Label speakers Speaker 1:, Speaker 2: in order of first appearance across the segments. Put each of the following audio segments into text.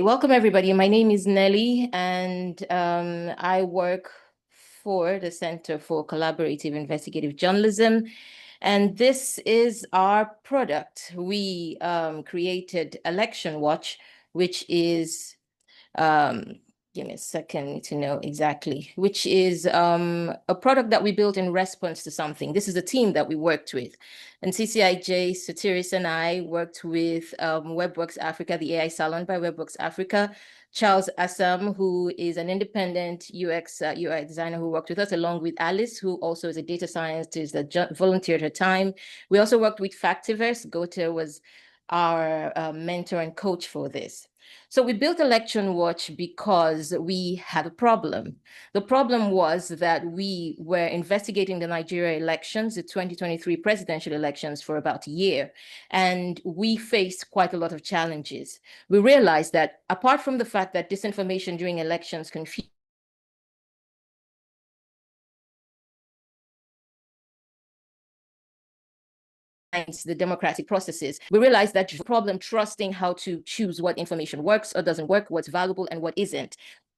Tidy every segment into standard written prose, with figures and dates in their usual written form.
Speaker 1: Welcome, everybody. My name is Nelly, and I work for the Center for Collaborative Investigative Journalism. And this is our product. We created ElectionWatch, which is give me a second to know exactly, which is a product that we built in response to something. This is a team that we worked with. And CCIJ, Satiris, and I worked with WebWorks Africa, the AI Salon by WebWorks Africa, Charles Assam, who is an independent UX UI designer who worked with us, along with Alice, who also is a data scientist that volunteered her time. We also worked with Factiverse. Gota was our mentor and coach for this. So we built ElectionWatch because we had a problem. The problem was that we were investigating the Nigeria elections, the 2023 presidential elections, for about a year, and we faced quite a lot of challenges. We realized that apart from the fact that disinformation during elections confused the democratic processes, we realized that the problem trusting how to choose what information works or doesn't work, what's valuable and what isn't.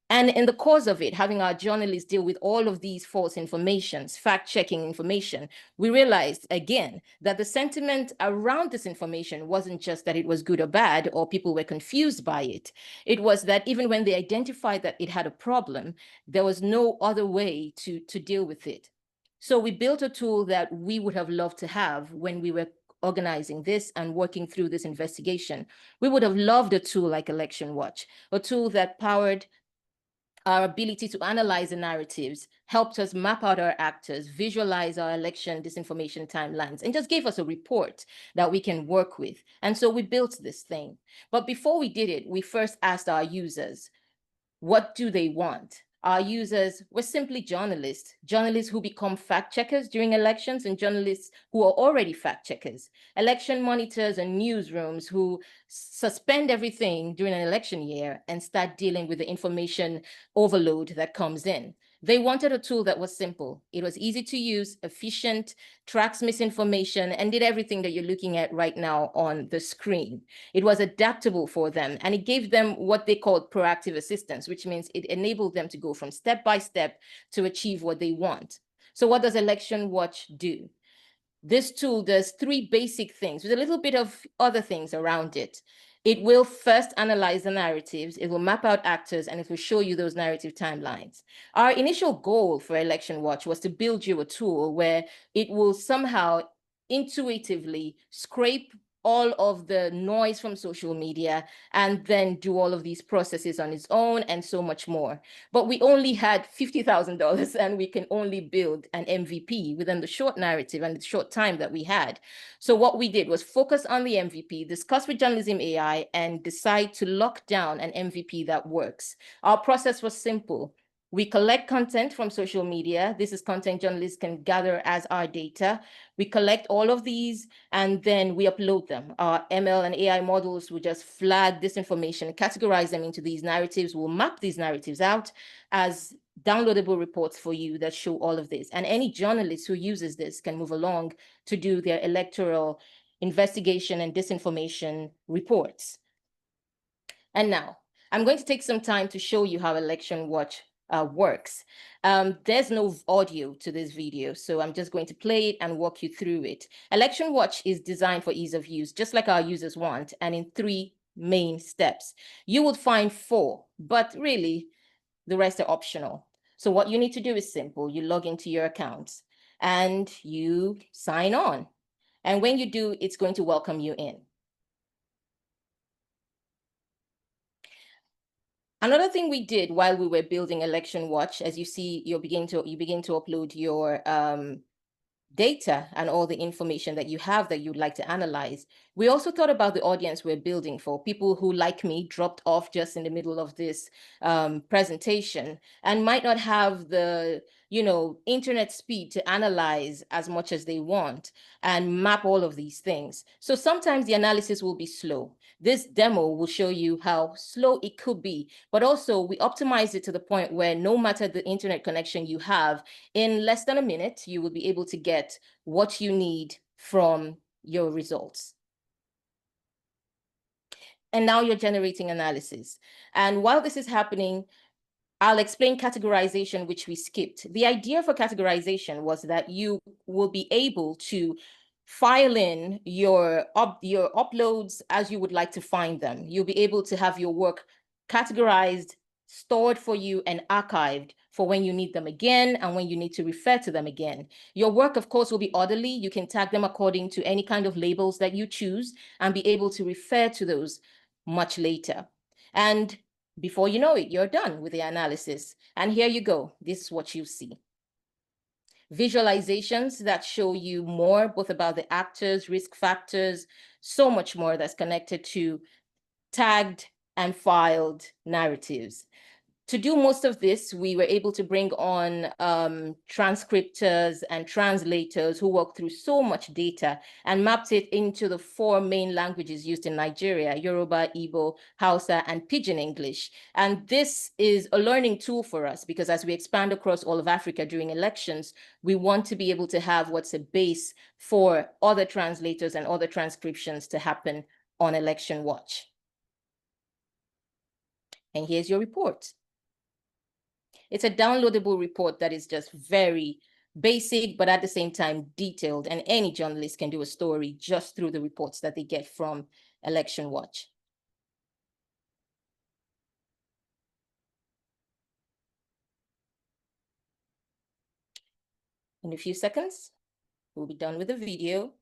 Speaker 1: And in the course of it, having our journalists deal with all of these false informations, fact-checking information, we realized again that the sentiment around this information wasn't just that it was good or bad or people were confused by it. It was that even when they identified that it had a problem, there was no other way to deal with it. So we built a tool that we would have loved to have when we were organizing this and working through this investigation. We would have loved a tool like ElectionWatch, a tool that powered our ability to analyze the narratives, helped us map out our actors, visualize our election disinformation timelines, and just gave us a report that we can work with. And so we built this thing. But before we did it, we first asked our users, what do they want? Our users were simply journalists who become fact checkers during elections and journalists who are already fact checkers, election monitors and newsrooms who suspend everything during an election year and start dealing with the information overload that comes in. They wanted a tool that was simple. It was easy to use, efficient, tracks misinformation, and did everything that you're looking at right now on the screen. It was adaptable for them, and it gave them what they called proactive assistance, which means it enabled them to go from step by step to achieve what they want. So what does ElectionWatch do? This tool does three basic things with a little bit of other things around it. It will first analyze the narratives, it will map out actors, and it will show you those narrative timelines. Our initial goal for ElectionWatch was to build you a tool where it will somehow intuitively scrape all of the noise from social media and then do all of these processes on its own and so much more. But we only had $50,000 and we can only build an MVP within the short narrative and the short time that we had. So what we did was focus on the MVP, discuss with Journalism AI, and decide to lock down an MVP that works. Our process was simple. We collect content from social media. This is content journalists can gather as our data. We collect all of these and then we upload them. Our ML and AI models will just flag this information, categorize them into these narratives. We'll map these narratives out as downloadable reports for you that show all of this. And any journalist who uses this can move along to do their electoral investigation and disinformation reports. And now I'm going to take some time to show you how ElectionWatch works. There's no audio to this video, so I'm just going to play it and walk you through it. ElectionWatch is designed for ease of use, just like our users want, and in three main steps. You would find four, but really the rest are optional. So what you need to do is simple. You log into your accounts and you sign on. And when you do, it's going to welcome you in. Another thing we did while we were building ElectionWatch, as you see, you begin to upload your data and all the information that you have that you'd like to analyze. We also thought about the audience we're building for, people who, like me, dropped off just in the middle of this presentation and might not have the internet speed to analyze as much as they want and map all of these things. So sometimes the analysis will be slow. This demo will show you how slow it could be, but also we optimize it to the point where no matter the internet connection you have, in less than a minute, you will be able to get what you need from your results. And now you're generating analysis. And while this is happening, I'll explain categorization, which we skipped. The idea for categorization was that you will be able to file in your uploads as you would like to find them. You'll be able to have your work categorized, stored for you, and archived for when you need them again and when you need to refer to them again. Your work, of course, will be orderly. You can tag them according to any kind of labels that you choose and be able to refer to those much later. And before you know it, you're done with the analysis. And here you go. This is what you see. Visualizations that show you more, both about the actors, risk factors, so much more that's connected to tagged and filed narratives. To do most of this, we were able to bring on transcriptors and translators who worked through so much data and mapped it into the 4 main languages used in Nigeria: Yoruba, Igbo, Hausa, and Pidgin English. And this is a learning tool for us because as we expand across all of Africa during elections, we want to be able to have what's a base for other translators and other transcriptions to happen on ElectionWatch. And here's your report. It's a downloadable report that is just very basic, but at the same time detailed. And any journalist can do a story just through the reports that they get from ElectionWatch. In a few seconds, we'll be done with the video.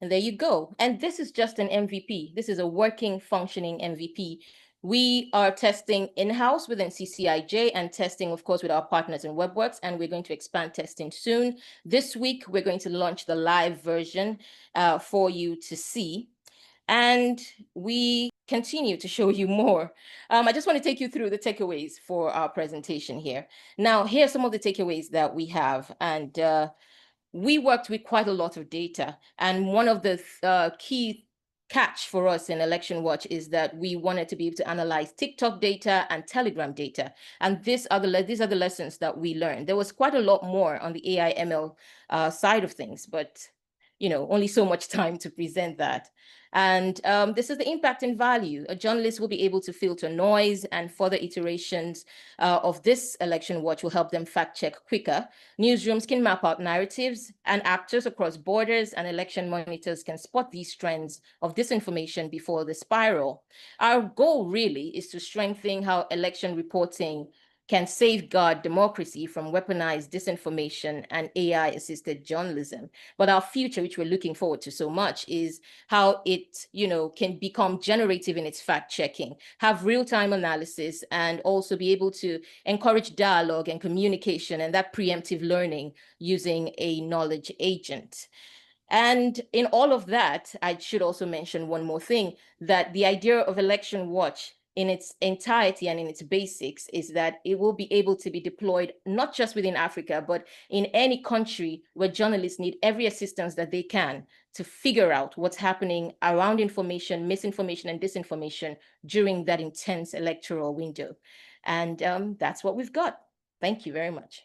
Speaker 1: And there you go. And this is just an MVP. This is a working, functioning MVP. We are testing in-house within CCIJ and testing, of course, with our partners in WebWorks, and we're going to expand testing soon. This week, we're going to launch the live version for you to see. And we continue to show you more. I just want to take you through the takeaways for our presentation here. Now, here are some of the takeaways that we have. And we worked with quite a lot of data. And one of the key catch for us in ElectionWatch is that we wanted to be able to analyze TikTok data and Telegram data. And these are the lessons that we learned. There was quite a lot more on the AI ML side of things, but only so much time to present that. And this is the impact and value. A journalist will be able to filter noise, and further iterations of this ElectionWatch will help them fact check quicker. Newsrooms can map out narratives and actors across borders, and election monitors can spot these trends of disinformation before the spiral. Our goal really is to strengthen how election reporting can safeguard democracy from weaponized disinformation and AI-assisted journalism. But our future, which we're looking forward to so much, is how it, can become generative in its fact-checking, have real-time analysis, and also be able to encourage dialogue and communication and that preemptive learning using a knowledge agent. And in all of that, I should also mention one more thing, that the idea of ElectionWatch in its entirety and in its basics is that it will be able to be deployed not just within Africa, but in any country where journalists need every assistance that they can to figure out what's happening around information, misinformation, and disinformation during that intense electoral window. And that's what we've got. Thank you very much.